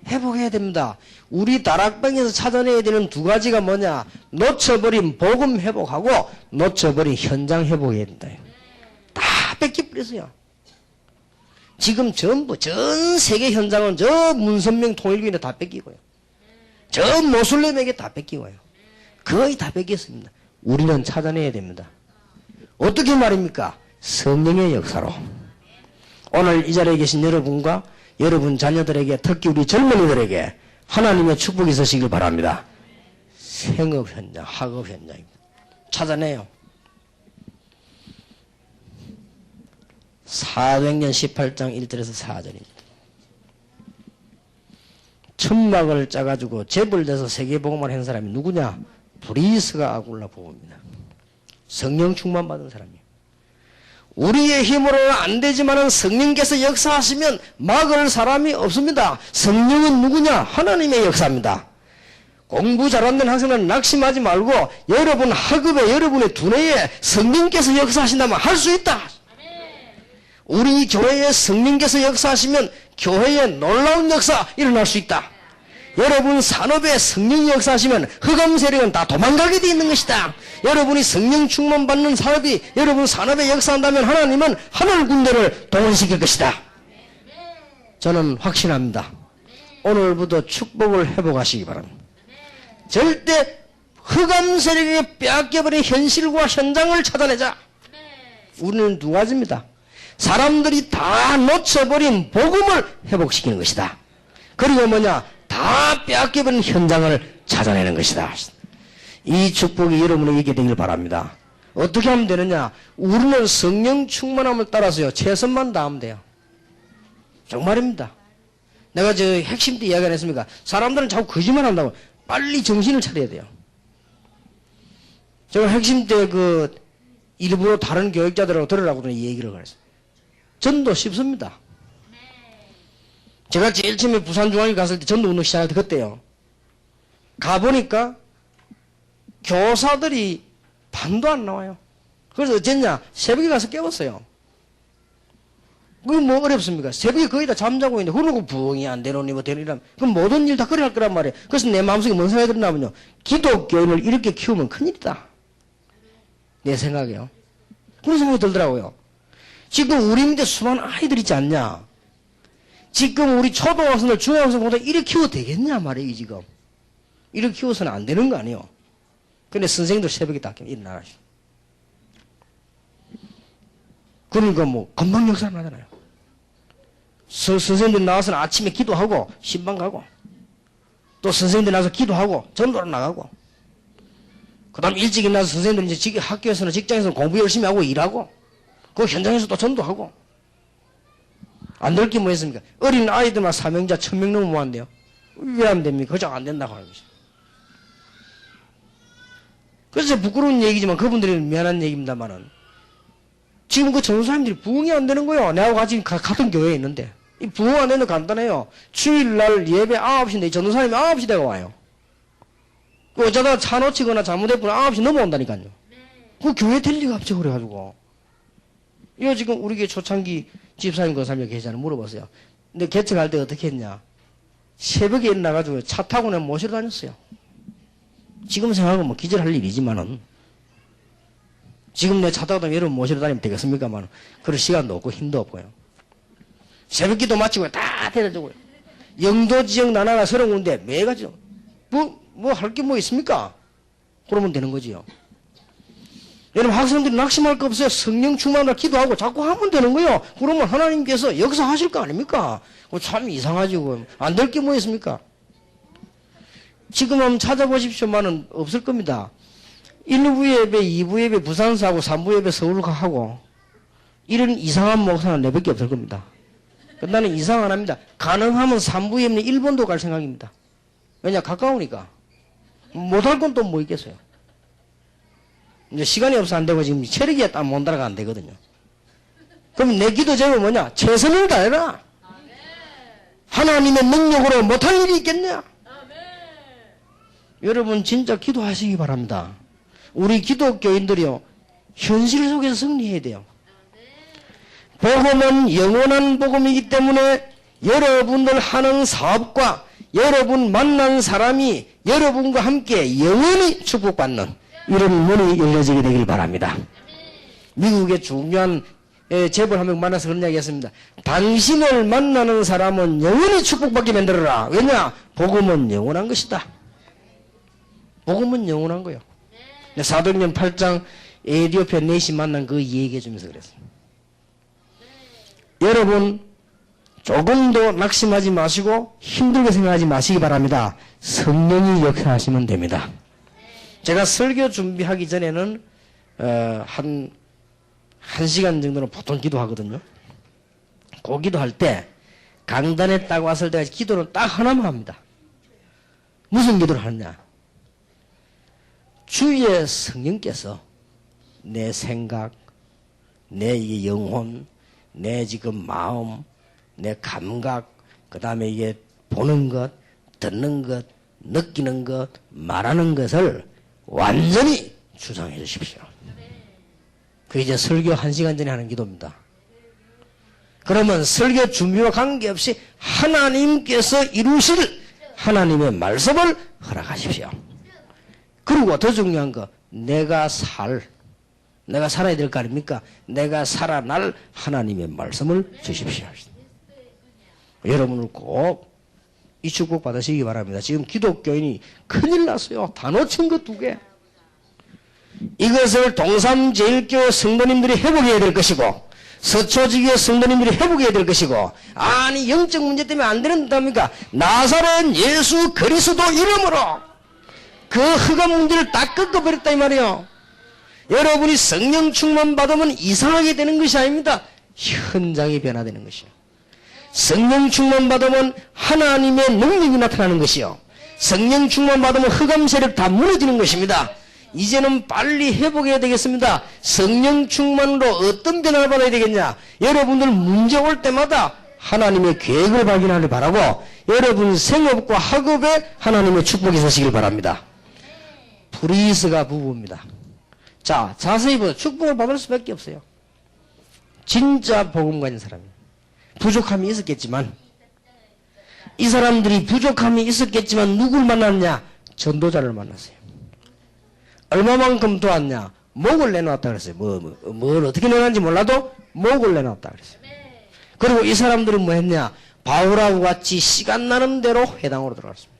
회복해야 됩니다. 우리 다락방에서 찾아내야 되는 두 가지가 뭐냐? 놓쳐버린 복음 회복하고 놓쳐버린 현장 회복해야 된다. 다 뺏겨버렸어요. 지금 전부 전 세계 현장은 저 문선명 통일교회에 다 뺏기고요. 저 모슬렘에게 다 뺏기고요. 거의 다 뺏겼습니다. 우리는 찾아내야 됩니다. 어떻게 말입니까? 성령의 역사로. 오늘 이 자리에 계신 여러분과 여러분 자녀들에게 특히 우리 젊은이들에게 하나님의 축복이 있으시길 바랍니다. 생업 현장, 학업 현장입니다. 찾아내요. 사도행전 18장 1절에서 4절입니다. 천막을 짜가지고 재벌돼서 세계복음을 한 사람이 누구냐? 브리스가 아굴라 부부입니다. 성령 충만 받은 사람이에요. 우리의 힘으로는 안 되지만은 성령께서 역사하시면 막을 사람이 없습니다. 성령은 누구냐? 하나님의 역사입니다. 공부 잘하는 학생은 낙심하지 말고 여러분 학업에 여러분의 두뇌에 성령께서 역사하신다면 할 수 있다. 우리 교회에 성령께서 역사하시면 교회에 놀라운 역사 일어날 수 있다. 여러분 산업에 성령이 역사하시면 흑암 세력은 다 도망가게 돼 있는 것이다. 여러분이 성령 충만 받는 사업이 여러분 산업에 역사한다면 하나님은 하늘 군대를 동원시킬 것이다. 저는 확신합니다. 오늘부터 축복을 회복하시기 바랍니다. 절대 흑암 세력에게 빼앗겨버린 현실과 현장을 찾아내자. 우리는 두 가지입니다. 사람들이 다 놓쳐버린 복음을 회복시키는 것이다. 그리고 뭐냐? 다 빼앗겨버린 현장을 찾아내는 것이다. 이 축복이 여러분에게 있게 되길 바랍니다. 어떻게 하면 되느냐? 우리는 성령 충만함을 따라서요, 최선만 다하면 돼요. 정말입니다. 내가 저 핵심 때 이야기 안 했습니까? 사람들은 자꾸 거짓말 한다고. 빨리 정신을 차려야 돼요. 제가 핵심 때 일부러 다른 교육자들하고 들으라고 이 얘기를 그랬어요. 전도 쉽습니다. 제가 제일 처음에 부산중앙에 갔을 때 전도 운동 시작할 때 그때요. 가보니까 교사들이 반도 안 나와요. 그래서 어쨌냐? 새벽에 가서 깨웠어요. 그게 뭐 어렵습니까? 새벽에 거의 다 잠자고 있는데, 그러고 부흥이 안 되노니 뭐 되니라. 그럼 모든 일 다 그래 할 거란 말이에요. 그래서 내 마음속에 뭔 생각이 들었냐면요. 기독교인을 이렇게 키우면 큰일이다. 내 생각이요. 그런 생각이 들더라고요. 지금 우리 밑에 수많은 아이들 있지 않냐? 지금 우리 초등학생들, 중학생보다 이렇게 키워도 되겠냐 말이에요, 지금. 이렇게 키워서는 안 되는 거 아니에요. 근데 선생님들 새벽에 다 일어나시죠. 그러니까 뭐, 금방 역사 나잖아요. 선생님들 나와서는 아침에 기도하고, 신방 가고, 또 선생님들 나와서 기도하고, 전도로 나가고, 그 다음 일찍 일어나서 선생님들 이제 학교에서는 직장에서는 공부 열심히 하고 일하고, 그 현장에서 또 전도하고. 안 될 게 뭐 있습니까? 어린 아이들만 사명자 1000명 넘으면 뭐 안 돼요? 왜 안 됩니까? 그저 안 된다고 하는 거죠. 그래서 부끄러운 얘기지만 그분들은 미안한 얘기입니다만은 지금 그 전도사님들이 부흥이 안 되는 거예요. 내하고 같은 교회에 있는데. 이 부흥 안 되는 거 간단해요. 주일날 예배 9시인데 전도사님이 9시 되고 와요. 어쩌다가 차 놓치거나 잘못했거나 9시 넘어온다니까요. 그 교회 될 리가 없죠. 그래가지고. 이거 지금 우리 교회 초창기 집사님 권사님 계시잖아요. 물어봤어요. 근데 개척할 때 어떻게 했냐. 새벽에 일어나가지고 차 타고 내가 모시러 다녔어요. 지금 생각하면 뭐 기절할 일이지만은 지금 내 차 타고 다니면 여러분 모시러 다니면 되겠습니까만 그럴 시간도 없고 힘도 없고요. 새벽 기도 마치고 다 데려주고요. 영도 지역 나라가 서러운데 매가죠. 뭐 할 게 뭐 있습니까? 그러면 되는 거지요. 여러분 학생들이 낙심할 거 없어요. 성령 충만하라 기도하고 자꾸 하면 되는 거예요. 그러면 하나님께서 역사하실 거 아닙니까? 참 이상하지. 안 될 게 뭐 있습니까? 지금 한번 찾아보십시오만은 없을 겁니다. 1부 예배, 2부 예배 부산서 하고 3부 예배 서울 하고 이런 이상한 목사는 내밖에 없을 겁니다. 나는 이상 안 합니다. 가능하면 3부 예배는 일본도 갈 생각입니다. 왜냐 가까우니까. 못할 건 또 뭐 있겠어요. 이제 시간이 없어 안 되고 지금 체력이 딱 못 따라가 안 되거든요. 그럼 내 기도 제목은 뭐냐? 최선을 다해라. 하나님의 능력으로 못할 일이 있겠냐? 여러분 진짜 기도하시기 바랍니다. 우리 기독교인들이요. 현실 속에서 승리해야 돼요. 복음은 영원한 복음이기 때문에 여러분들 하는 사업과 여러분 만난 사람이 여러분과 함께 영원히 축복받는 이런 문이 열려지게 되길 바랍니다. 미국의 중요한 재벌 한 명 만나서 그런 이야기 했습니다. 당신을 만나는 사람은 영원히 축복받게 만들어라. 왜냐? 복음은 영원한 것이다. 복음은 영원한 거예요. 사도행전 8장 에디오피아 넷이 만난 그 얘기해 주면서 그랬습니다. 여러분 조금도 낙심하지 마시고 힘들게 생각하지 마시기 바랍니다. 성령이 역사하시면 됩니다. 제가 설교 준비하기 전에는 한 시간 정도는 보통 기도하거든요. 그 기도할 때 강단에 딱 왔을 때 기도는 딱 하나만 합니다. 무슨 기도를 하느냐? 주의 성령께서 내 생각, 내 이게 영혼, 내 지금 마음, 내 감각, 그 다음에 이게 보는 것, 듣는 것, 느끼는 것, 말하는 것을 완전히 주장해 주십시오. 그게 이제 설교 1시간 전에 하는 기도입니다. 그러면 설교 준비와 관계없이 하나님께서 이루실 하나님의 말씀을 허락하십시오. 그리고 더 중요한 거, 내가 살아야 될 거 아닙니까? 내가 살아날 하나님의 말씀을 주십시오. 여러분을 꼭 이 축복 받으시기 바랍니다. 지금 기독교인이 큰일 났어요. 다 놓친 거 2개. 이것을 동삼제일교회 성도님들이 회복해야 될 것이고, 서초지교회 성도님들이 회복해야 될 것이고, 아니 영적 문제 때문에 안 된답니까? 나사렛 예수 그리스도 이름으로 그 흑암 문제를 다 꺾어버렸다 이 말이에요. 여러분이 성령 충만 받으면 이상하게 되는 것이 아닙니다. 현장이 변화되는 것이요. 성령 충만 받으면 하나님의 능력이 나타나는 것이요. 성령 충만 받으면 흑암 세력 다 무너지는 것입니다. 이제는 빨리 회복해야 되겠습니다. 성령 충만으로 어떤 변화를 받아야 되겠냐? 여러분들 문제 올 때마다 하나님의 계획을 발견하길 바라고, 여러분 생업과 학업에 하나님의 축복이 있으시길 바랍니다. 프리스가 부부입니다. 자, 자세히 보세요. 축복을 받을 수밖에 없어요. 진짜 복음 가진 사람이에요. 부족함이 있었겠지만, 이 사람들이 부족함이 있었겠지만 누굴 만났냐? 전도자를 만났어요. 얼마만큼 도왔냐? 목을 내놓았다 그랬어요. 뭘 어떻게 내놨는지 몰라도 목을 내놓았다 그랬어요. 그리고 이 사람들은 뭐 했냐? 바울하고 같이 시간 나는 대로 회당으로 들어갔습니다.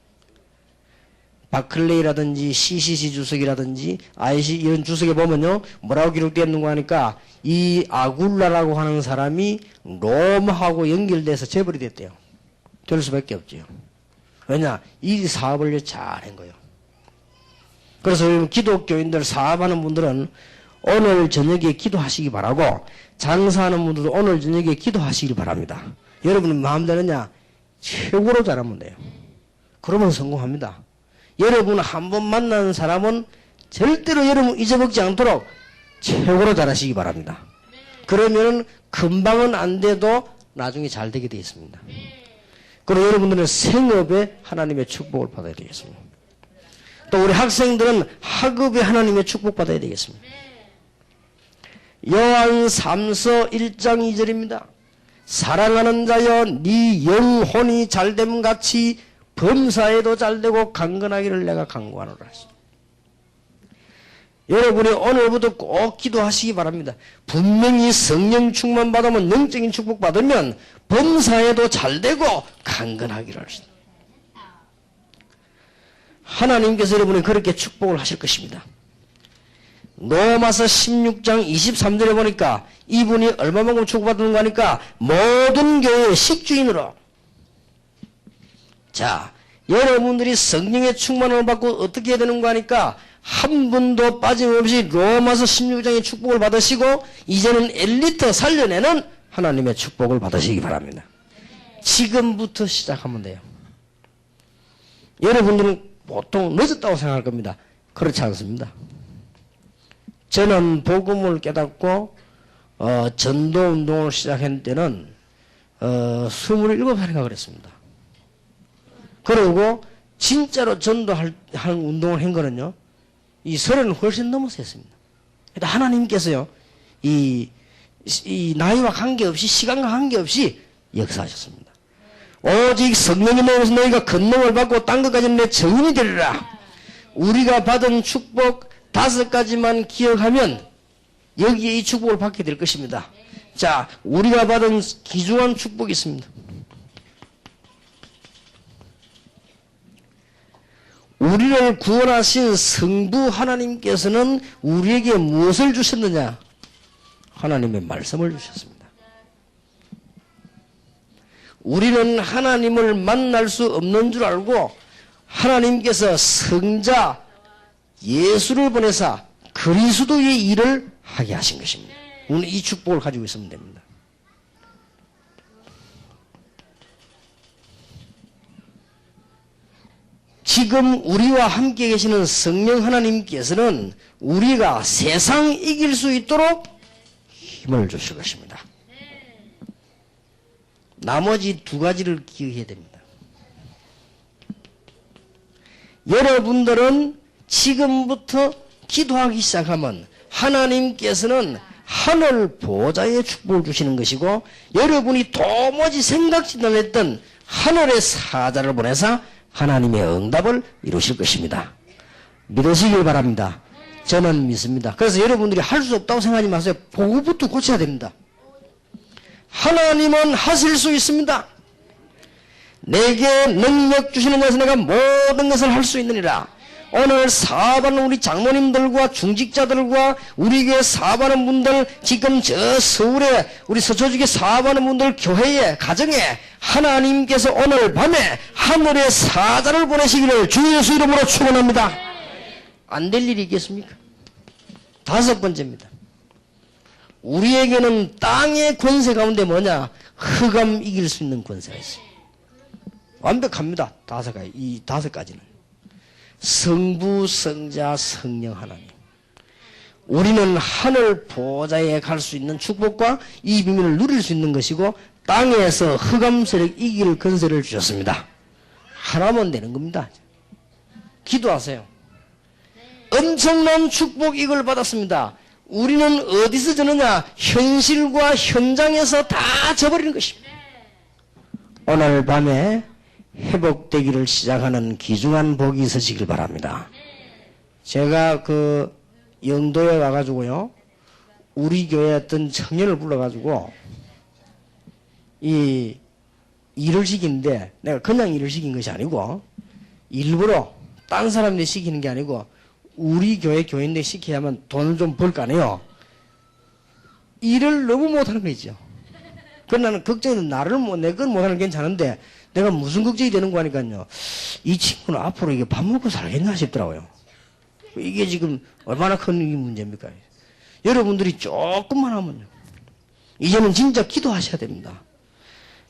바클레이라든지 CCC 주석이라든지 IC 이런 주석에 보면요, 뭐라고 기록되어 있는가 하니까 이 아굴라라고 하는 사람이 롬하고 연결돼서 재벌이 됐대요. 될 수밖에 없죠. 왜냐? 이 사업을 잘한 거예요. 그래서 기독교인들 사업하는 분들은 오늘 저녁에 기도하시기 바라고, 장사하는 분들도 오늘 저녁에 기도하시기 바랍니다. 여러분은 마음대로냐? 최고로 잘하면 돼요. 그러면 성공합니다. 여러분 한 번 만나는 사람은 절대로 여러분 잊어먹지 않도록 최고로 잘하시기 바랍니다. 그러면 금방은 안 돼도 나중에 잘 되게 되어 있습니다. 그리고 여러분들은 생업에 하나님의 축복을 받아야 되겠습니다. 또 우리 학생들은 학업에 하나님의 축복 받아야 되겠습니다. 요한 3서 1장 2절입니다. 사랑하는 자여, 네 영혼이 잘됨 같이 범사에도 잘되고 강건하기를 내가 간구하노라. 여러분이 오늘부터 꼭 기도하시기 바랍니다. 분명히 성령 충만 받으면, 영적인 축복 받으면 범사에도 잘되고 강건하기를 하시다. 하나님께서 여러분이 그렇게 축복을 하실 것입니다. 로마서 16장 23절에 보니까 이분이 얼마만큼 축복받는가 하니까 모든 교회의 식주인으로. 자, 여러분들이 성령의 충만을 받고 어떻게 해야 되는가 하니까 한 분도 빠짐없이 로마서 16장의 축복을 받으시고, 이제는 엘리트 살려내는 하나님의 축복을 받으시기 바랍니다. 지금부터 시작하면 돼요. 여러분들은 보통 늦었다고 생각할 겁니다. 그렇지 않습니다. 저는 복음을 깨닫고 전도운동을 시작한 때는 27살인가 그랬습니다. 그리고 진짜로 전도할 운동을 한 거는요, 이 30은 훨씬 넘어서 했습니다. 그러니까 하나님께서요, 이 나이와 관계없이, 시간과 관계없이 역사하셨습니다. 오직 성령이 너에서 너희가 권능을 받고 땅 끝까지는 내 증인이 되리라. 우리가 받은 축복 5가지만 기억하면 여기에 이 축복을 받게 될 것입니다. 자, 우리가 받은 귀중한 축복이 있습니다. 우리를 구원하신 성부 하나님께서는 우리에게 무엇을 주셨느냐? 하나님의 말씀을 주셨습니다. 우리는 하나님을 만날 수 없는 줄 알고 하나님께서 성자 예수를 보내사 그리스도의 일을 하게 하신 것입니다. 오늘 이 축복을 가지고 있으면 됩니다. 지금 우리와 함께 계시는 성령 하나님께서는 우리가 세상 이길 수 있도록 힘을 주실 것입니다. 나머지 두 가지를 기억해야 됩니다. 여러분들은 지금부터 기도하기 시작하면 하나님께서는 하늘 보좌의 축복을 주시는 것이고, 여러분이 도무지 생각지도 못했던 하늘의 사자를 보내서 하나님의 응답을 이루실 것입니다. 믿으시길 바랍니다. 저는 믿습니다. 그래서 여러분들이 할 수 없다고 생각하지 마세요. 보고부터 고쳐야 됩니다. 하나님은 하실 수 있습니다. 내게 능력 주시는 것은 내가 모든 것을 할 수 있느니라. 오늘 사업하는 우리 장모님들과 중직자들과 우리 교회 사업하는 분들, 지금 저 서울에 우리 서초지에 사업하는 분들, 교회에, 가정에 하나님께서 오늘 밤에 하늘의 사자를 보내시기를 주 예수 이름으로 축원합니다. 안 될 일이 있겠습니까? 다섯 번째입니다. 우리에게는 땅의 권세 가운데 뭐냐? 흑암 이길 수 있는 권세가 있어요. 완벽합니다. 이 다섯 가지는. 성부, 성자, 성령 하나님. 우리는 하늘 보좌에 갈 수 있는 축복과 이 비밀을 누릴 수 있는 것이고, 땅에서 흑암 세력 이길 권세를 주셨습니다. 하나면 되는 겁니다. 기도하세요. 엄청난 축복 이걸 받았습니다. 우리는 어디서 저느냐? 현실과 현장에서 다 져버리는 것입니다. 오늘 밤에 회복되기를 시작하는 귀중한 복이 있으시길 바랍니다. 제가 그 영도에 와가지고요, 우리 교회 어떤 청년을 불러가지고 이 일을 시키는데, 내가 그냥 일을 시킨 것이 아니고 일부러 딴 사람들 시키는 게 아니고 우리 교회 교인들 시켜야만 돈을 좀 벌 거 아니에요. 일을 너무 못하는 거죠. 그러나 나는 걱정이, 나를 내 건 못하는 게 괜찮은데 내가 무슨 걱정이 되는 거 하니까요, 이 친구는 앞으로 이게 밥 먹고 살겠나 싶더라고요. 이게 지금 얼마나 큰 문제입니까? 여러분들이 조금만 하면요, 이제는 진짜 기도하셔야 됩니다.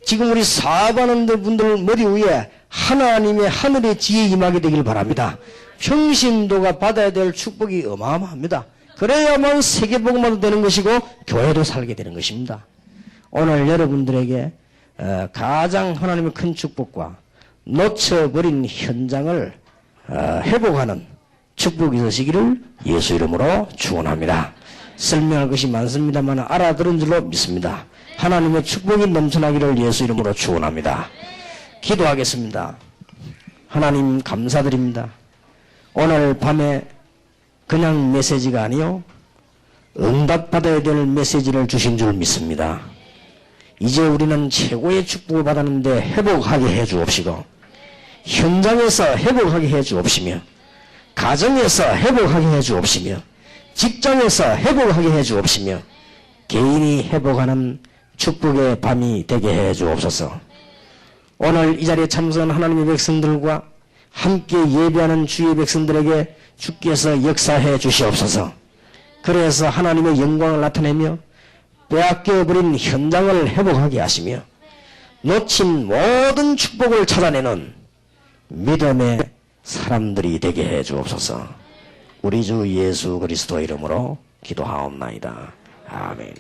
지금 우리 사업하는 분들 머리 위에 하나님의 하늘의 지혜 임하게 되길 바랍니다. 평신도가 받아야 될 축복이 어마어마합니다. 그래야만 세계복음화도 되는 것이고 교회도 살게 되는 것입니다. 오늘 여러분들에게 가장 하나님의 큰 축복과 놓쳐버린 현장을 회복하는 축복이 있으시기를 예수 이름으로 축원합니다. 설명할 것이 많습니다만 알아들은 줄로 믿습니다. 하나님의 축복이 넘쳐나기를 예수 이름으로 축원합니다. 기도하겠습니다. 하나님 감사드립니다. 오늘 밤에 그냥 메시지가 아니요, 응답받아야 될 메시지를 주신 줄 믿습니다. 이제 우리는 최고의 축복을 받았는데 회복하게 해 주옵시고, 현장에서 회복하게 해 주옵시며, 가정에서 회복하게 해 주옵시며, 직장에서 회복하게 해 주옵시며, 개인이 회복하는 축복의 밤이 되게 해 주옵소서. 오늘 이 자리에 참석한 하나님의 백성들과 함께 예배하는 주의 백성들에게 주께서 역사해 주시옵소서. 그래서 하나님의 영광을 나타내며 빼앗겨버린 현장을 회복하게 하시며 놓친 모든 축복을 찾아내는 믿음의 사람들이 되게 해 주옵소서. 우리 주 예수 그리스도 이름으로 기도하옵나이다. 아멘.